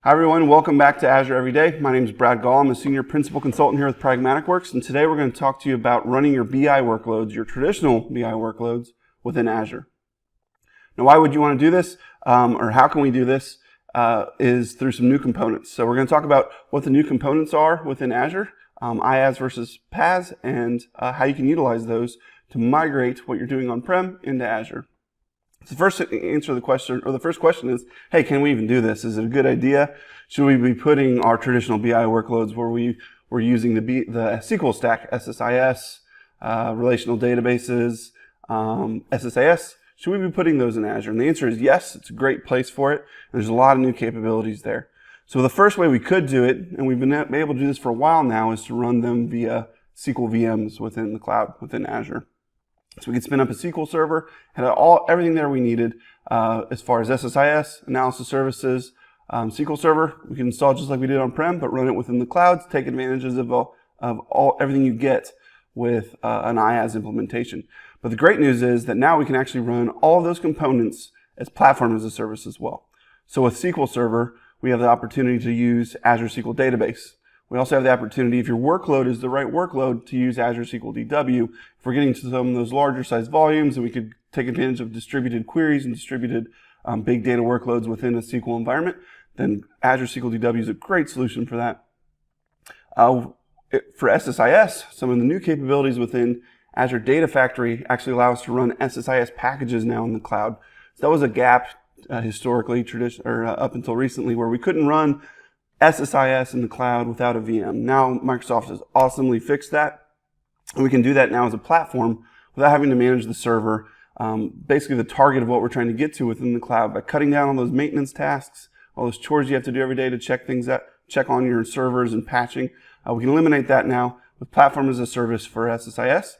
Hi everyone, welcome back to Azure Every Day. My name is Brad Gall. I'm a Senior Principal Consultant here with Pragmatic Works, and today we're going to talk to you about running your BI workloads, your traditional BI workloads within Azure. Now, why would you want to do this, or how can we do this, is through some new components. So we're going to talk about what the new components are within Azure, IaaS versus PaaS, and how you can utilize those to migrate what you're doing on-prem into Azure. So the first answer to the question, or the first question is, hey, can we even do this? Is it a good idea? Should we be putting our traditional BI workloads where we're using the SQL stack, SSIS, relational databases, SSAS? Should we be putting those in Azure? And the answer is yes, it's a great place for it. There's a lot of new capabilities there. So the first way we could do it, and we've been able to do this for a while now, is to run them via SQL VMs within the cloud, within Azure. So we could spin up a SQL server, had everything there we needed as far as SSIS, analysis services, SQL Server. We can install just like we did on-prem, but run it within the cloud to take advantages of everything you get with an IaaS implementation. But the great news is that now we can actually run all of those components as platform as a service as well. So with SQL Server, we have the opportunity to use Azure SQL Database. We also have the opportunity, if your workload is the right workload, to use Azure SQL DW. If we're getting to some of those larger size volumes, and we could take advantage of distributed queries and distributed big data workloads within a SQL environment, then Azure SQL DW is a great solution for that. For SSIS, some of the new capabilities within Azure Data Factory actually allow us to run SSIS packages now in the cloud. So that was a gap historically, up until recently, where we couldn't run SSIS in the cloud without a VM. Now Microsoft has awesomely fixed that, and we can do that now as a platform without having to manage the server. Basically the target of what we're trying to get to within the cloud by cutting down on those maintenance tasks, all those chores you have to do every day to check things out, check on your servers and patching. We can eliminate that now with platform as a service for SSIS.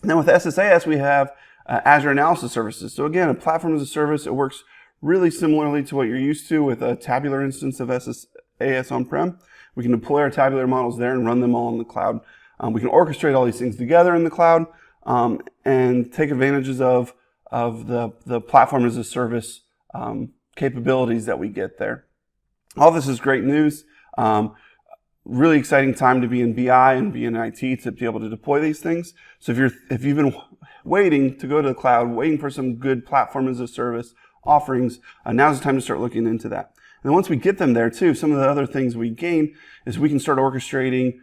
And then with SSAS, we have Azure Analysis Services. So again, a platform as a service, it works really similarly to what you're used to with a tabular instance of SSAS on-prem. We can deploy our tabular models there and run them all in the cloud. We can orchestrate all these things together in the cloud and take advantages of the platform as a service capabilities that we get there. All this is great news. Really exciting time to be in BI and be in IT to be able to deploy these things. So if you've been waiting to go to the cloud, waiting for some good platform as a service offerings, now's the time to start looking into that. And then once we get them there too, some of the other things we gain is we can start orchestrating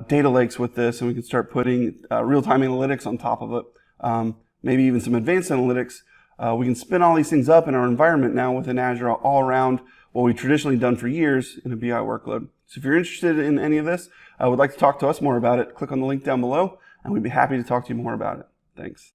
data lakes with this, and we can start putting real-time analytics on top of it, maybe even some advanced analytics. We can spin all these things up in our environment now within Azure all around what we've traditionally done for years in a BI workload. So if you're interested in any of this, would like to talk to us more about it, click on the link down below, and we'd be happy to talk to you more about it. Thanks.